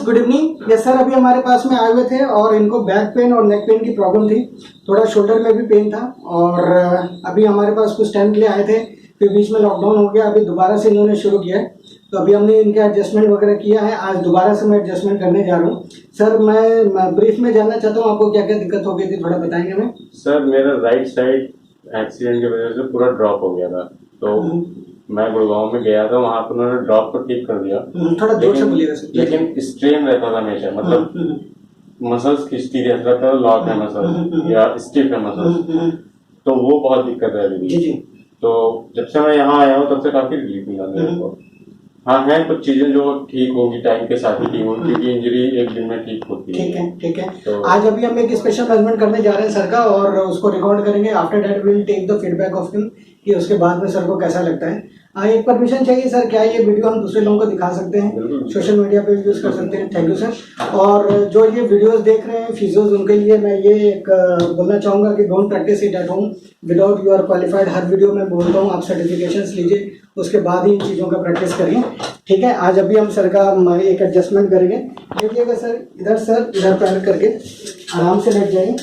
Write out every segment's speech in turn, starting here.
Friends, good evening. Yes sir, अभी हमारे पास में आए हुए थे और इनको बैक पेन और नेक पेन की प्रॉब्लम थी, थोड़ा शोल्डर में भी पेन था और अभी हमारे पास कुछ टाइम के लिए आए थे, फिर बीच में लॉकडाउन हो गया, अभी दोबारा से इन्होंने शुरू किया है। तो अभी हमने इनके एडजस्टमेंट वगैरह किया है, आज दोबारा से मैं एडजस्टमेंट करने जा रहा हूँ। सर, मैं ब्रीफ में जानना चाहता हूँ आपको क्या क्या दिक्कत हो गई थी, थोड़ा बताएंगे हमें। सर, मेरा राइट साइड एक्सीडेंट की वजह से पूरा ड्रॉप हो गया था, तो मैं गुड़गांव में गया था, वहां पर उन्होंने ड्रॉप को ठीक कर दिया। थोड़ा जोर से बोलिएगा सर। लेकिन स्ट्रेन रहता था हमेशा, मतलब मसल्स खिंचती रहता था, लॉक है मसल या स्टिफ है मसल, तो वो बहुत दिक्कत है अभी। तो जब से मैं यहाँ आया हूँ तब से काफी रिलीफ मिला मेरे को। हाँ, है कुछ चीजें जो ठीक होगी, टाइम के साथ ही ठीक होगी, क्योंकि इंजरी एक दिन में ठीक होती है। ठीक है, ठीक है। तो आज अभी हम एक स्पेशल मेजरमेंट करने जा रहे हैं सर का, और उसको रिकॉर्ड करेंगे। After that we will take the feedback of him कि उसके बाद में सर को कैसा लगता है। एक परमिशन चाहिए सर, क्या ये वीडियो हम दूसरे लोगों को दिखा सकते हैं, सोशल मीडिया पे यूज कर सकते हैं? Thank you sir. और जो ये वीडियोस देख रहे हैं फिजियोज, उनके लिए मैं ये एक बोलना चाहूँगा कि don't practice it at home without you are qualified. हर वीडियो में बोलता हूँ आप सर्टिफिकेशंस लीजिए, उसके बाद ही इन चीज़ों का प्रैक्टिस करिए, ठीक है। आज अभी हम सर का एक एडजस्टमेंट करेंगे। देखिएगा सर, इधर पैर करके आराम से लेट जाइए,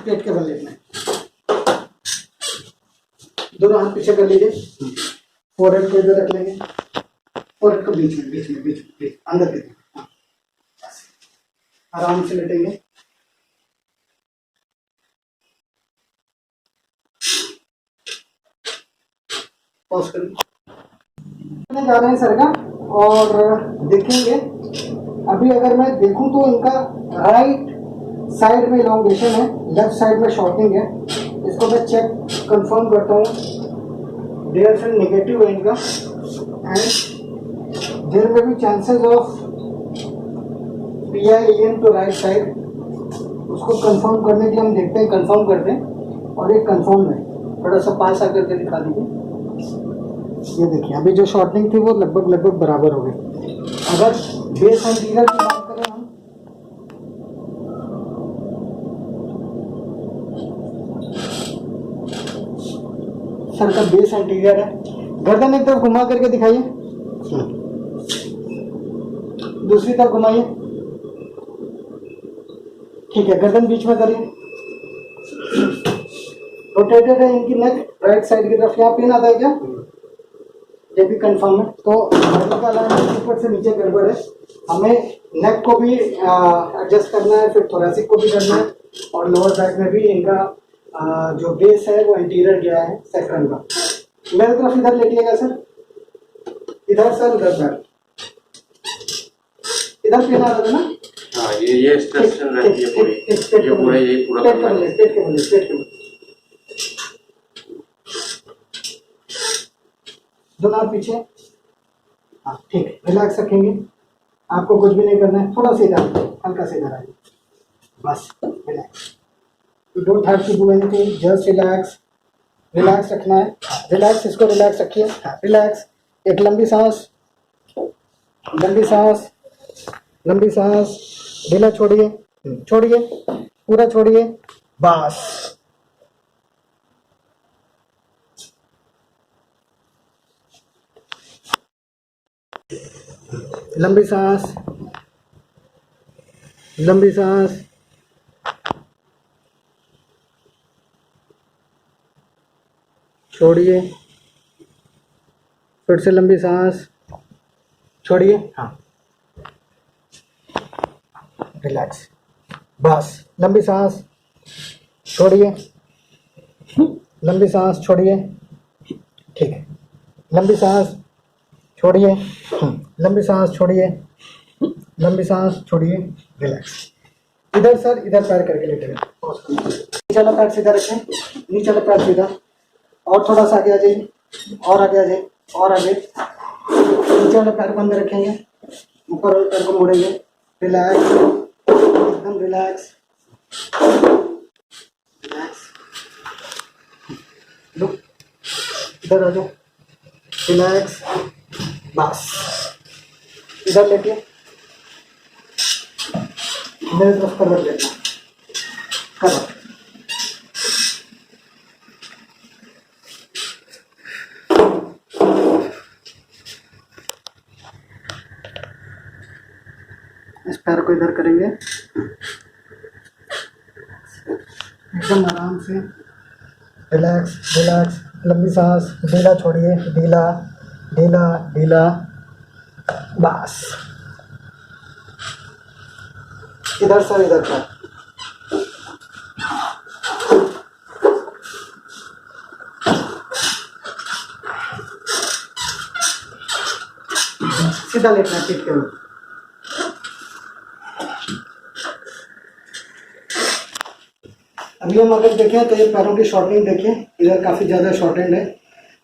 पेट के बल लेटना है, दोनों हाथ पीछे कर लीजिए, फोरहेड को इधर रख लेंगे, फोरहेड को बीच में अंदर के आराम से लेटेंगे। पॉज करेंगे, जा रहे हैं सर का, और देखेंगे। अभी अगर मैं देखूं तो इनका राइट साइड में इलॉन्गेशन है, लेफ्ट साइड में शॉर्टनिंग है। इसको मैं चेक कंफर्म करता हूँ। देयर से नेगेटिव है इनका, एंड देयर में भी chances of PI alien to right side. उसको कंफर्म करने के लिए हम देखते हैं, कंफर्म करते हैं, और ये कंफर्म है। थोड़ा सा पास आकर के दिखा दीजिए। ये देखिए, अभी जो शॉर्टनिंग थी वो लगभग बराबर हो गई। अगर बेस एंटीरियर की बात करें हम, सर का बेस एंटीरियर है। गर्दन एक तरफ घुमा करके दिखाइए, दूसरी तरफ घुमाइए, ठीक है। गर्दन बीच में करिए, रोटेटेड है इनकी नेक राइट साइड की तरफ। यहाँ पेन आता है क्या? ये भी कंफर्म है। तो ऊपर से नीचे गड़बड़ है, हमें नेक को भी एडजस्ट करना है, फिर थोरेसिक को भी करना है, और लोअर बैक में भी इनका जो बेस है वो इंटीरियर गया है सैक्रम का। मेरे तरफ इधर लेटिएगा सर, इधर सर, उधर बैक, इधर पेन आ रहा था ना? हाँ, ये स्ट्रेस रहती है पूरी, ये पूरा पेट के बल दोनों हाथ पीछे, हाँ ठीक है। रिलैक्स रखेंगे, आपको कुछ भी नहीं करना है, थोड़ा सा इधर, हल्का सा इधर आइए, बस relax. You don't have to do anything, just relax. Relax रखना है, रिलैक्स, इसको रिलैक्स रखिए, रिलैक्स। एक लंबी सांस, लंबी सांस, लंबी सांस, ढीला छोड़िए, छोड़िए, पूरा छोड़िए, बस। लंबी सांस, लंबी सांस, छोड़िए, फिर से लंबी सांस, छोड़िए, हाँ, रिलैक्स, बस। लंबी सांस, छोड़िए, लंबी सांस, छोड़िए, ठीक है। लंबी सांस, छोड़िए, लंबी सांस, छोड़िए, लंबी सांस, छोड़िए, रिलैक्स। इधर सर, इधर पैर करके लेटेगा, नीचे वाला पैर सीधा रखें, नीचे वाला पैर सीधा, और थोड़ा सा आगे आ जाइए, और आगे आ जाइए, और आगे। नीचे वाले पैर को अंदर रखेंगे, ऊपर वाले पैर को मोड़ेंगे, रिलैक्स, एकदम रिलैक्स, रिलैक्स। लो, इधर आ जाओ, रिलैक्स, बस। इधर लेटिए, मेरे तरफ कर रख लेना, कर रख। पैर को इधर करेंगे, एकदम आराम से, रिलैक्स रिलैक्स, लंबी सांस, ढीला छोड़िए, ढीला ढीला ढीला, बस। इधर सर, इधर सर, सीधा लेटना है पीठ के ऊपर। अभी हम अगर देखें तो ये पैरों की शॉर्टनिंग देखिए, इधर काफ़ी ज़्यादा शॉर्टेंड है।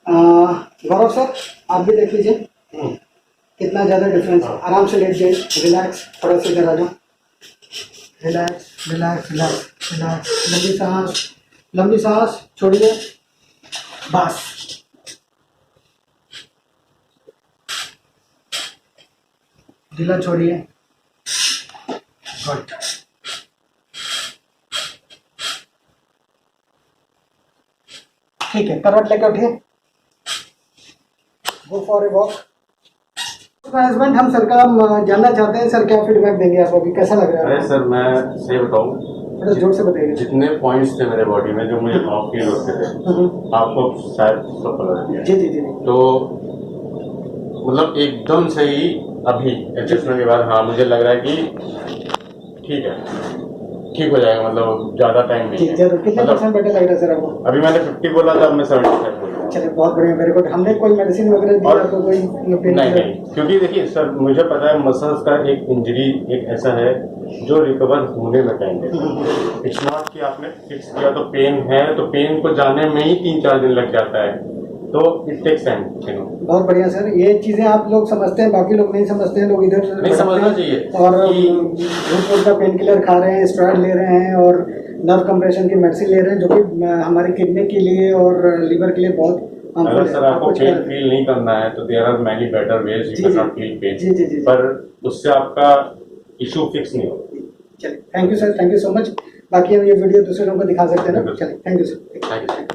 गौरव सर आप भी देख लीजिए कितना ज़्यादा डिफरेंस है। आराम से लेट जाइए, रिलैक्स, थोड़ा सा इधर आ जाओ, रिलैक्स रिलैक्स रिलैक्स रिलैक्स, लंबी सांस छोड़िए, बस। ढीला छोड़िए, गुड। ठीक है, करवट लेकर उठिए, go for a walk. Management हम सर का जानना चाहते हैं, सर क्या फीडबैक देंगे आप अभी, कैसा लग रहा है? अरे सर मैं सही बताऊँ, थोड़ा जोर से बताइए। जितने पॉइंट्स थे मेरे बॉडी में जो मुझे ऑफ फील होते थे, आपको शायद सब पता दिया। जी जी जी। तो मतलब एकदम से ही अभी एडजस्टमेंट के बाद हाँ मुझे लग रहा है कि ठीक है, ठीक हो जाएगा, मतलब ज़्यादा टाइम नहीं है। जरूर। कितने परसेंट बेटर लग रहा है सर आपको? अभी मैंने 50 बोला था, अब मैं 75 बोल रहा हूँ। चलिए बहुत बढ़िया, वेरी गुड। हमने कोई मेडिसिन वगैरह दी आपको, कोई नहीं, क्योंकि देखिए सर मुझे पता है मसल्स का एक इंजरी एक ऐसा है जो रिकवर होने में टाइम लेता है। इट्स नॉट कि आपने फिक्स किया तो पेन है, तो पेन को जाने में ही 3-4 दिन लग जाता है, तो इट टेक्स टाइम। बहुत बढ़िया सर, ये चीज़ें आप लोग समझते हैं, बाकी लोग नहीं समझते हैं। लोग इधर नहीं समझना चाहिए और झूठ का पेन किलर खा रहे हैं, स्टेरॉइड ले रहे हैं और नर्व कंप्रेशन की मेडिसिन ले रहे हैं, जो कि हमारी किडनी के लिए और लीवर के लिए बहुत। अगर सर आपको पेन फील नहीं करना है तो there are many better ways you can not feel pain, पर उससे आपका इशू फिक्स नहीं होगा। चलिए, thank you sir, thank you so much. बाकी हम ये वीडियो दूसरे लोगों को दिखा सकते हैं ना। चलिए, thank you sir. Thank you.